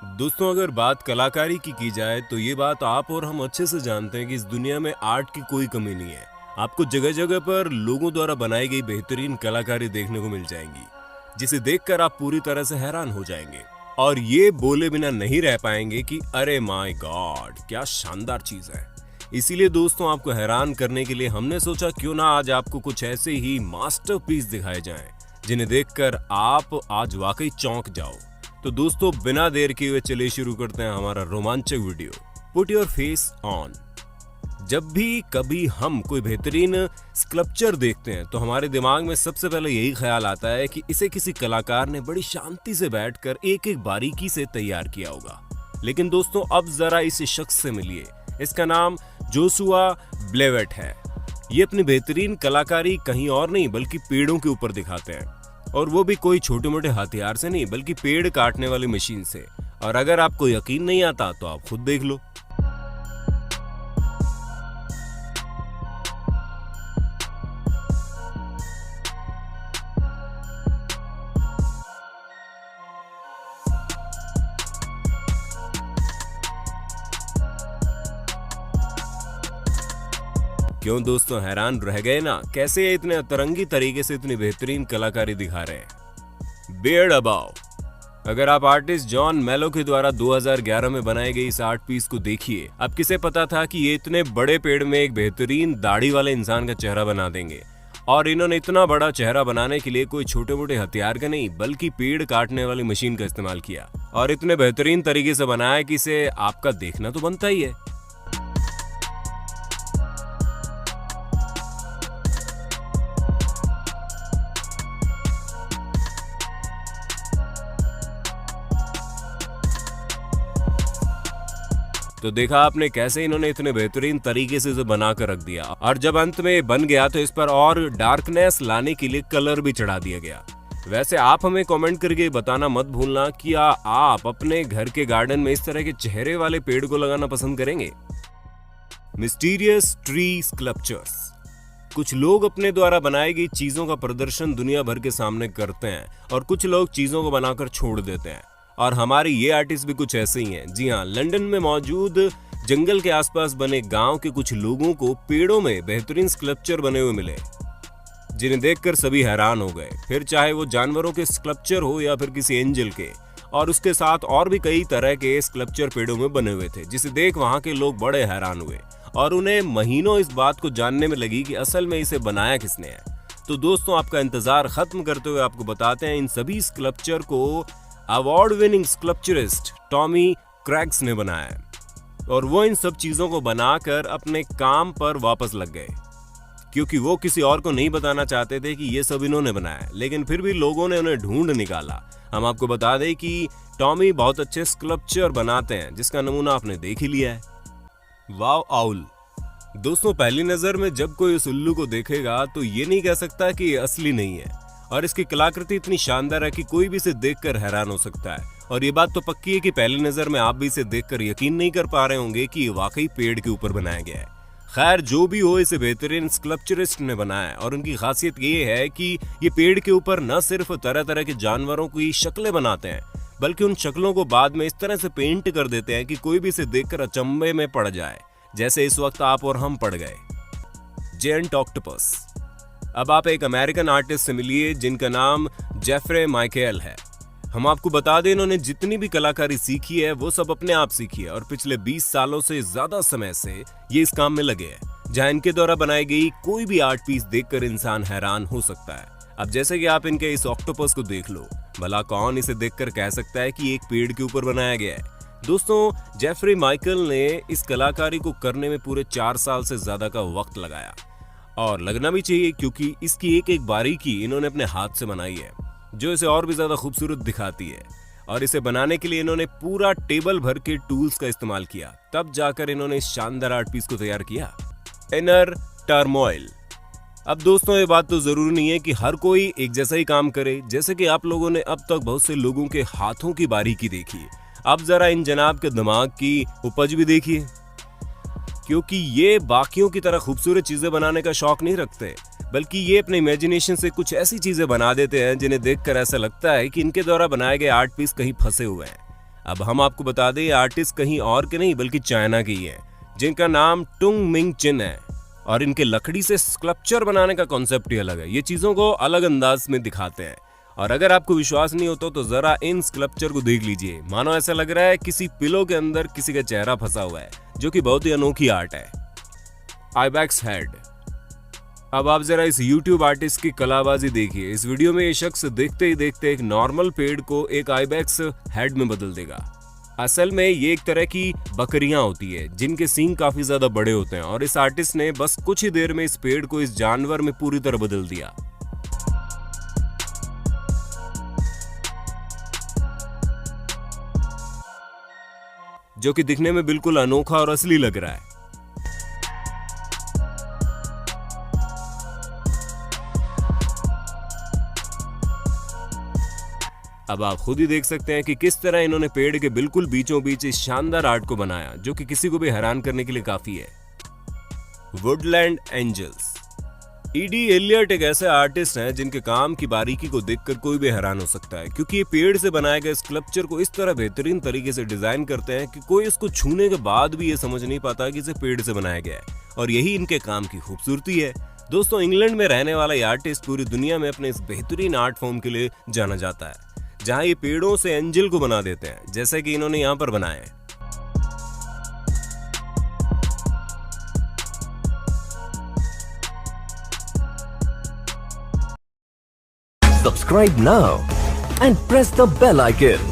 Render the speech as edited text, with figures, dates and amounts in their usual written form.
दोस्तों, अगर बात कलाकारी की जाए तो ये बात आप और हम अच्छे से जानते हैं कि इस दुनिया में आर्ट की कोई कमी नहीं है। आपको जगह जगह पर लोगों द्वारा बनाई गई बेहतरीन कलाकारी देखने को मिल जाएंगी, जिसे देखकर आप पूरी तरह से हैरान हो जाएंगे और ये बोले बिना नहीं रह पाएंगे कि अरे माय गॉड, क्या शानदार चीज है। इसीलिए दोस्तों, आपको हैरान करने के लिए हमने सोचा क्यों ना आज आपको कुछ ऐसे ही मास्टरपीस दिखाए जाएं, जिन्हें देखकर आप आज वाकई चौंक जाओ। तो दोस्तों, बिना देर किए हुए चलिए शुरू करते हैं हमारा रोमांचक video. Put your face on. जब भी कभी हम कोई बेहतरीन स्कल्पचर देखते हैं तो हमारे दिमाग में सबसे पहले यही ख्याल आता है कि इसे किसी कलाकार ने बड़ी शांति से बैठकर एक एक बारीकी से तैयार किया होगा। लेकिन दोस्तों, अब जरा इस शख्स से मिलिए। इसका नाम जोशुआ ब्लेवेट है। ये अपनी बेहतरीन कलाकारी कहीं और नहीं बल्कि पेड़ों के ऊपर दिखाते हैं, और वो भी कोई छोटे मोटे हथियार से नहीं बल्कि पेड़ काटने वाली मशीन से। और अगर आपको यकीन नहीं आता तो आप खुद देख लो। क्यों दोस्तों, हैरान रह गए ना? कैसे ये इतने अतरंगी तरीके से इतनी बेहतरीन कलाकारी दिखा रहे हैं। Beard above. अगर आप आर्टिस्ट जॉन मेलो के द्वारा 2011 में बनाई गई इस आर्ट पीस को देखिए, अब किसे पता था कि ये इतने बड़े पेड़ में एक बेहतरीन दाढ़ी वाले इंसान का चेहरा बना देंगे। और इन्होंने इतना बड़ा चेहरा बनाने के लिए कोई छोटे मोटे हथियार का नहीं बल्कि पेड़ काटने वाली मशीन का इस्तेमाल किया, और इतने बेहतरीन तरीके से बनाया कि इसे आपका देखना तो बनता ही है। तो देखा आपने कैसे इन्होंने इतने बेहतरीन तरीके से इसे बना कर रख दिया, और जब अंत में बन गया तो इस पर और डार्कनेस लाने के लिए कलर भी चढ़ा दिया गया। वैसे आप हमें कमेंट करके बताना मत भूलना कि आप अपने घर के गार्डन में इस तरह के चेहरे वाले पेड़ को लगाना पसंद करेंगे। Mysterious tree sculptures. कुछ लोग अपने द्वारा बनाई गई चीजों का प्रदर्शन दुनिया भर के सामने करते हैं, और कुछ लोग चीजों को बनाकर छोड़ देते हैं। और हमारे ये आर्टिस्ट भी कुछ ऐसे ही हैं। जी हाँ, लंदन में मौजूद जंगल के आसपास बने गांव के कुछ लोगों को पेड़ों में बेहतरीन स्कल्पचर बने हुए मिले, जिन्हें देखकर सभी हैरान हो गए। फिर चाहे वो जानवरों के स्कल्पचर हो या फिर किसी एंजल के, और उसके साथ और भी कई तरह के स्कल्पचर पेड़ों में बने हुए थे, जिसे देख वहां के लोग बड़े हैरान हुए और उन्हें महीनों इस बात को जानने में लगी कि असल में इसे बनाया किसने है। तो दोस्तों, आपका इंतजार खत्म करते हुए आपको बताते हैं इन सभी स्कल्पचर को अवार्ड विनिंग स्कल्पचरिस्ट टॉमी क्रैग्स ने बनाया, और वो इन सब चीजों को बनाकर अपने काम पर वापस लग गए, क्योंकि वो किसी और को नहीं बताना चाहते थे कि ये सब इन्होंने बनाया। लेकिन फिर भी लोगों ने उन्हें ढूंढ निकाला। हम आपको बता दें कि टॉमी बहुत अच्छे स्कल्पचर बनाते हैं, जिसका नमूना आपने देख ही लिया है। वाव आउल। दोस्तों, पहली नजर में जब कोई उस उल्लू को देखेगा तो ये नहीं कह सकता कि ये असली नहीं है, और इसकी कलाकृति इतनी शानदार है कि कोई भी इसे देखकर हैरान हो सकता है। और ये बात तो पक्की है कि पहली नजर में आप भी इसे देखकर यकीन नहीं कर पा रहे होंगे कि ये वाकई पेड़ के ऊपर बनाया गया है। खैर, जो भी हो, इसे बेहतरीन स्कल्पचरिस्ट ने बनाया, और उनकी खासियत ये है कि ये पेड़ के ऊपर न सिर्फ तरह तरह के जानवरों की शक्लें बनाते हैं, बल्कि उन शक्लों को बाद में इस तरह से पेंट कर देते हैं कि कोई भी इसे देखकर अचंभे में पड़ जाए, जैसे इस वक्त आप और हम पड़ गए। Giant octopus. अब आप एक अमेरिकन आर्टिस्ट से मिलिए जिनका नाम जेफ्रे माइकेल है। हम आपको बता दें, इन्होंने जितनी भी कलाकारी सीखी है वो सब अपने आप सीखी है, और पिछले 20 सालों से ज्यादा समय से ये इस काम में लगे हैं, जहां इनके द्वारा बनाई गई कोई भी आर्ट पीस देखकर इंसान हैरान हो सकता है। अब जैसे कि आप इनके इस ऑक्टोपस को देख लो, भला कौन इसे देखकर कह सकता है कि एक पेड़ के ऊपर बनाया गया है। दोस्तों, जेफ्रे माइकल ने इस कलाकारी को करने में पूरे 4 साल से ज्यादा का वक्त लगाया, और लगना भी चाहिए, क्योंकि इसकी एक एक बारीकी इन्होंने अपने हाथ से बनाई है, जो इसे और भी ज्यादा खूबसूरत दिखाती है। और इसे बनाने के लिए इन्होंने पूरा टेबल भर के टूल्स का इस्तेमाल किया, तब जाकर इन्होंने इस शानदार आर्ट पीस को तैयार किया। Inner turmoil. अब दोस्तों, ये बात तो जरूरी नहीं है कि हर कोई एक जैसा ही काम करे। जैसे कि आप लोगों ने अब तक बहुत से लोगों के हाथों की बारीकी देखी है, अब जरा इन जनाब के दिमाग की उपज भी देखिए, क्योंकि ये बाकियों की तरह खूबसूरत चीजें बनाने का शौक नहीं रखते, बल्कि ये अपने इमेजिनेशन से कुछ ऐसी चीजें बना देते हैं जिन्हें देखकर ऐसा लगता है कि इनके द्वारा बनाए गए आर्ट पीस कहीं फंसे हुए हैं। अब हम आपको बता दें, आर्टिस्ट कहीं और के नहीं बल्कि चाइना के ही हैं, जिनका नाम टुंग मिंग चिन है। और इनके लकड़ी से स्कल्पचर बनाने का कॉन्सेप्ट ही अलग है। ये चीजों को अलग अंदाज में दिखाते हैं। और अगर आपको विश्वास नहीं होता तो जरा इन स्कल्पचर को देख लीजिए। मानो ऐसा लग रहा है किसी पिलो के अंदर किसी का चेहरा फंसा हुआ है, जो कि बहुत ही अनोखी आर्ट है। Ibex head. अब आप जरा इस YouTube आर्टिस्ट की कलाबाजी देखिए। इस वीडियो में ये शख्स देखते ही देखते एक नॉर्मल पेड़ को एक आइबैक्स हेड में बदल देगा। असल में ये एक तरह की बकरियां होती है जिनके सींग काफी ज्यादा बड़े होते हैं, और इस आर्टिस्ट ने बस कुछ ही देर में इस पेड़ को इस जानवर में पूरी तरह बदल दिया। जो कि दिखने में बिल्कुल अनोखा और असली लग रहा है। अब आप खुद ही देख सकते हैं कि किस तरह इन्होंने पेड़ के बिल्कुल बीचों बीच इस शानदार आर्ट को बनाया, जो कि किसी को भी हैरान करने के लिए काफी है। Woodland angels. ईडी एलियट एक ऐसे आर्टिस्ट हैं जिनके काम की बारीकी को देखकर कोई भी हैरान हो सकता है, क्योंकि ये पेड़ से बनाए गए स्कल्पचर को इस तरह बेहतरीन तरीके से डिजाइन करते हैं कि कोई इसको छूने के बाद भी ये समझ नहीं पाता कि इसे पेड़ से बनाया गया है। और यही इनके काम की खूबसूरती है। दोस्तों, इंग्लैंड में रहने वाला ये आर्टिस्ट पूरी दुनिया में अपने इस बेहतरीन आर्ट फॉर्म के लिए जाना जाता है, जहां ये पेड़ों से एंजल को बना देते हैं, जैसे कि इन्होंने यहां पर बनाया है। Subscribe now and press the bell icon.